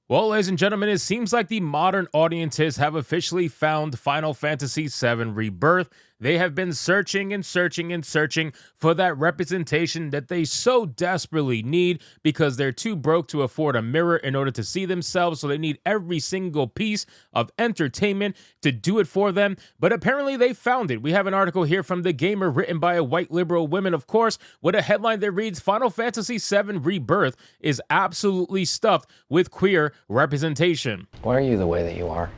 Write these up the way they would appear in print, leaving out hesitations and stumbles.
Well, ladies and gentlemen, it seems like the modern audiences have officially found Final Fantasy VII Rebirth. They have been searching and searching and searching for that representation that they so desperately need because they're too broke to afford a mirror in order to see themselves. So they need every single piece of entertainment to do it for them. But apparently they found it. We have an article here from The Gamer written by a white liberal woman, of course, with a headline that reads, Final Fantasy VII Rebirth is absolutely stuffed with queer representation. Why are you the way that you are?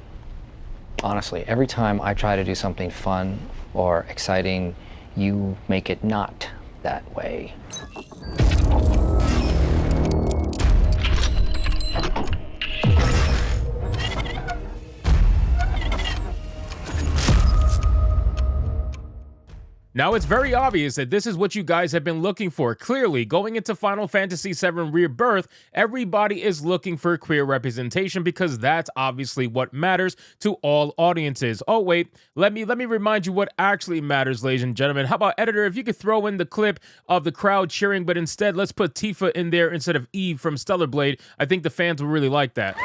Honestly, every time I try to do something fun or exciting, you make it not that way. Now, it's very obvious that this is what you guys have been looking for. Clearly, going into Final Fantasy VII Rebirth, everybody is looking for queer representation because that's obviously what matters to all audiences. Oh, wait, let me remind you what actually matters, ladies and gentlemen. How about, editor, if you could throw in the clip of the crowd cheering, but instead let's put Tifa in there instead of Eve from Stellar Blade. I think the fans will really like that.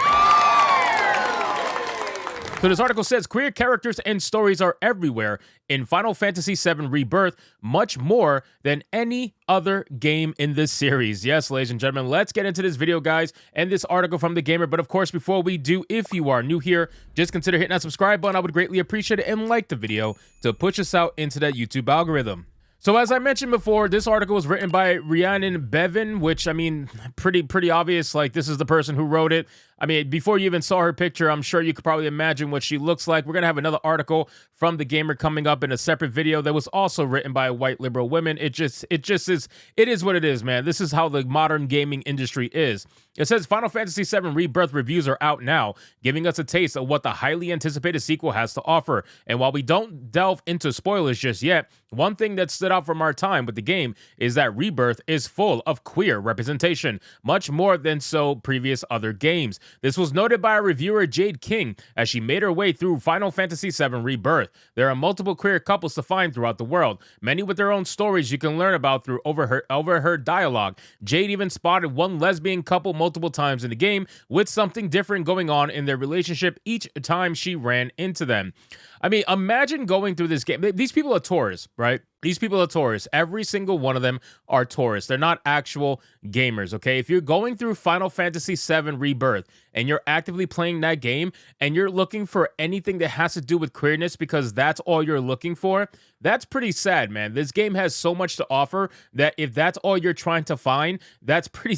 So this article says queer characters and stories are everywhere in Final Fantasy VII Rebirth, much more than any other game in this series. Yes, ladies and gentlemen, let's get into this video, guys, and this article from The Gamer. But of course, before we do, if you are new here, just consider hitting that subscribe button. I would greatly appreciate it, and like the video to push us out into that YouTube algorithm. So as I mentioned before, this article was written by Rhiannon Bevan, which, I mean, pretty obvious. Like, this is the person who wrote it. I mean, before you even saw her picture, I'm sure you could probably imagine what she looks like. We're going to have another article from The Gamer coming up in a separate video that was also written by a white liberal woman. It is what it is, man. This is how the modern gaming industry is. It says Final Fantasy VII Rebirth reviews are out now, giving us a taste of what the highly anticipated sequel has to offer. And while we don't delve into spoilers just yet, one thing that stood out from our time with the game is that Rebirth is full of queer representation, much more than so previous other games. This was noted by our reviewer Jade King as she made her way through Final Fantasy VII Rebirth. There are multiple queer couples to find throughout the world, many with their own stories you can learn about through overheard dialogue. Jade even spotted one lesbian couple multiple times in the game, with something different going on in their relationship each time she ran into them. I mean, imagine going through this game. These people are tourists, right? These people are tourists. Every single one of them are tourists. They're not actual gamers, okay? If you're going through Final Fantasy VII Rebirth and you're actively playing that game and you're looking for anything that has to do with queerness because that's all you're looking for, that's pretty sad, man. This game has so much to offer that if that's all you're trying to find, that's pretty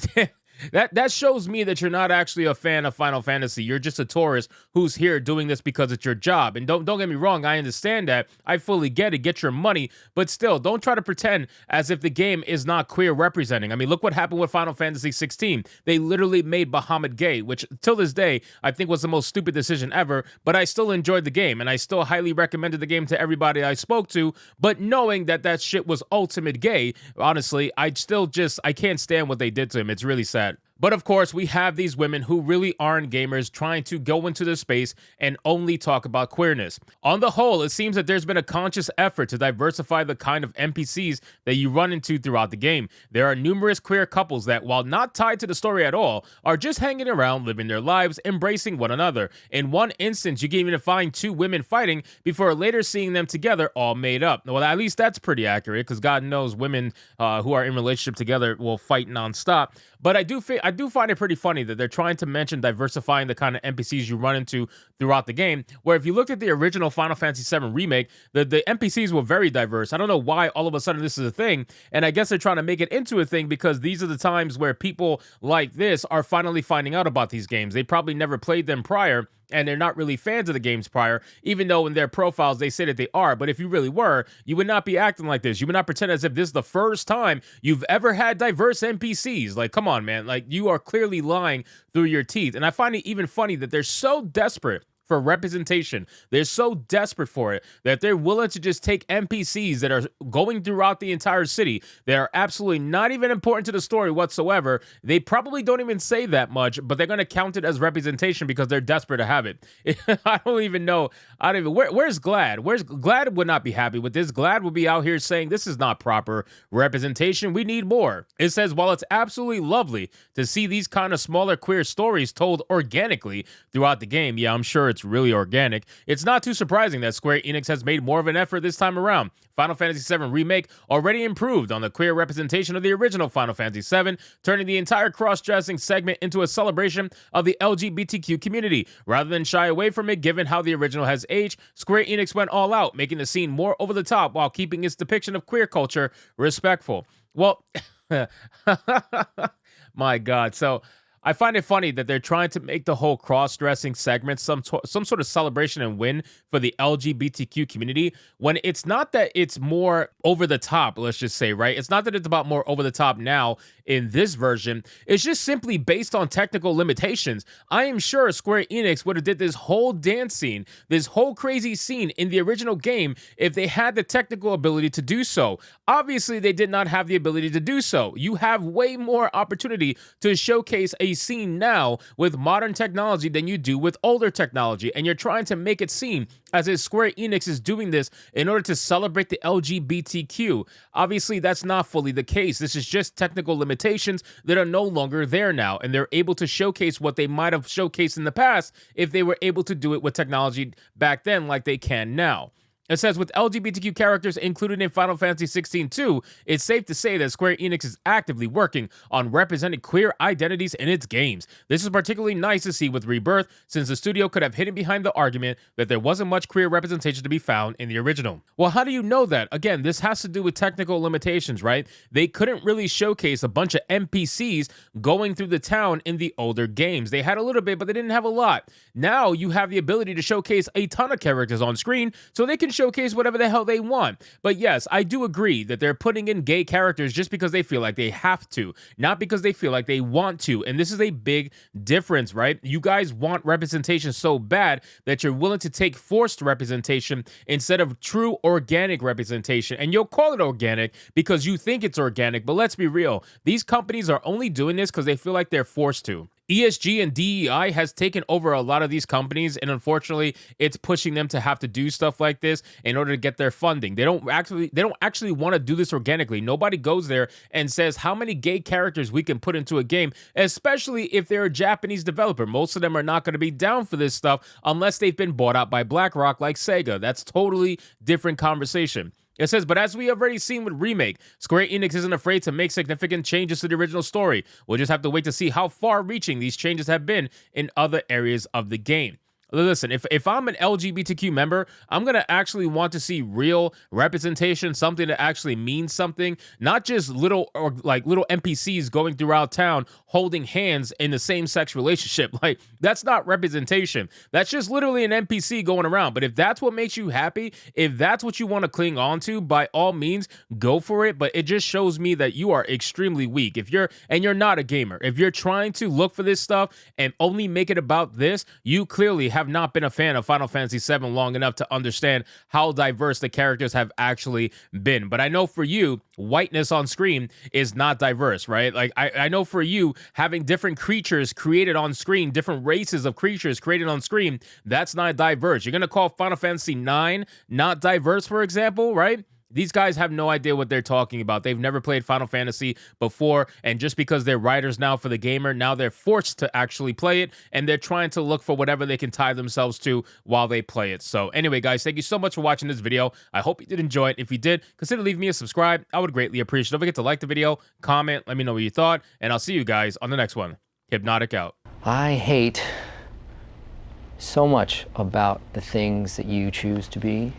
That shows me that you're not actually a fan of Final Fantasy. You're just a tourist who's here doing this because it's your job. And don't get me wrong, I understand that. I fully get it. Get your money. But still, don't try to pretend as if the game is not queer representing. I mean, look what happened with Final Fantasy 16. They literally made Bahamut gay, which till this day, I think was the most stupid decision ever. But I still enjoyed the game, and I still highly recommended the game to everybody I spoke to. But knowing that that shit was ultimate gay, honestly, I can't stand what they did to him. It's really sad. But of course, we have these women who really aren't gamers trying to go into the space and only talk about queerness. On the whole, it seems that there's been a conscious effort to diversify the kind of NPCs that you run into throughout the game. There are numerous queer couples that, while not tied to the story at all, are just hanging around, living their lives, embracing one another. In one instance, you can even find two women fighting before later seeing them together all made up. Well, at least that's pretty accurate, because God knows women who are in relationship together will fight nonstop. But I do find it pretty funny that they're trying to mention diversifying the kind of NPCs you run into throughout the game, where if you looked at the original Final Fantasy VII Remake, the NPCs were very diverse. I don't know why all of a sudden this is a thing, and I guess they're trying to make it into a thing because these are the times where people like this are finally finding out about these games. They probably never played them prior, and they're not really fans of the games prior, even though in their profiles they say that they are. But if you really were, you would not be acting like this. You would not pretend as if this is the first time you've ever had diverse NPCs. Like, come on, man. Like, you are clearly lying through your teeth. And I find it even funny that they're so desperate for representation. They're so desperate for it that they're willing to just take NPCs that are going throughout the entire city. They are absolutely not even important to the story whatsoever. They probably don't even say that much, but they're going to count it as representation because they're desperate to have it. I don't even know. Where's Glad? Glad would not be happy with this. Glad would be out here saying this is not proper representation. We need more. It says, while it's absolutely lovely to see these kind of smaller queer stories told organically throughout the game, yeah, I'm sure it's really organic, it's not too surprising that Square Enix has made more of an effort this time around. Final Fantasy VII Remake already improved on the queer representation of the original Final Fantasy VII, turning the entire cross-dressing segment into a celebration of the LGBTQ community. Rather than shy away from it, given how the original has aged, Square Enix went all out, making the scene more over the top while keeping its depiction of queer culture respectful. Well, my God. So I find it funny that they're trying to make the whole cross-dressing segment some sort of celebration and win for the LGBTQ community, when it's not that it's more over the top, let's just say, right? It's not that it's about more over the top now in this version. It's just simply based on technical limitations. I am sure Square Enix would have did this whole dance scene, this whole crazy scene in the original game if they had the technical ability to do so. Obviously, they did not have the ability to do so. You have way more opportunity to showcase a scene now with modern technology than you do with older technology, and you're trying to make it seem as if Square Enix is doing this in order to celebrate the LGBTQ. Obviously, that's not fully the case. This is just technical limitations that are no longer there now, and they're able to showcase what they might have showcased in the past if they were able to do it with technology back then like they can now. It says, with LGBTQ characters included in Final Fantasy 16 2, it's safe to say that Square Enix is actively working on representing queer identities in its games. This is particularly nice to see with Rebirth, since the studio could have hidden behind the argument that there wasn't much queer representation to be found in the original. Well, how do you know that? Again, this has to do with technical limitations, right? They couldn't really showcase a bunch of NPCs going through the town in the older games. They had a little bit, but they didn't have a lot. Now you have the ability to showcase a ton of characters on screen, so they can showcase whatever the hell they want. But yes, I do agree that they're putting in gay characters just because they feel like they have to, not because they feel like they want to. And this is a big difference, right? You guys want representation so bad that you're willing to take forced representation instead of true organic representation. And you'll call it organic because you think it's organic, but let's be real. These companies are only doing this because they feel like they're forced to. ESG and DEI has taken over a lot of these companies, and unfortunately, it's pushing them to have to do stuff like this in order to get their funding. They don't actually want to do this organically. Nobody goes there and says how many gay characters we can put into a game, especially if they're a Japanese developer. Most of them are not going to be down for this stuff unless they've been bought out by BlackRock like Sega. That's totally different conversation. It says, but as we have already seen with Remake, Square Enix isn't afraid to make significant changes to the original story. We'll just have to wait to see how far-reaching these changes have been in other areas of the game. Listen, if I'm an LGBTQ member, I'm going to actually want to see real representation, something that actually means something, not just little NPCs going throughout town holding hands in the same-sex relationship. Like, that's not representation. That's just literally an NPC going around. But if that's what makes you happy, if that's what you want to cling on to, by all means, go for it. But it just shows me that you are extremely weak. You're not a gamer. If you're trying to look for this stuff and only make it about this, you clearly have not been a fan of Final Fantasy VII long enough to understand how diverse the characters have actually been. But I know for you, whiteness on screen is not diverse, right? Like, I know for you, having different creatures created on screen, different races of creatures created on screen, that's not diverse. You're going to call Final Fantasy IX not diverse, for example, right? These guys have no idea what they're talking about. They've never played Final Fantasy before, and just because they're writers now for the gamer, now they're forced to actually play it, and they're trying to look for whatever they can tie themselves to while they play it. So anyway, guys, thank you so much for watching this video. I hope you did enjoy it. If you did, consider leaving me a subscribe. I would greatly appreciate it. Don't forget to like the video, comment, let me know what you thought, and I'll see you guys on the next one. Hypnotic out. I hate so much about the things that you choose to be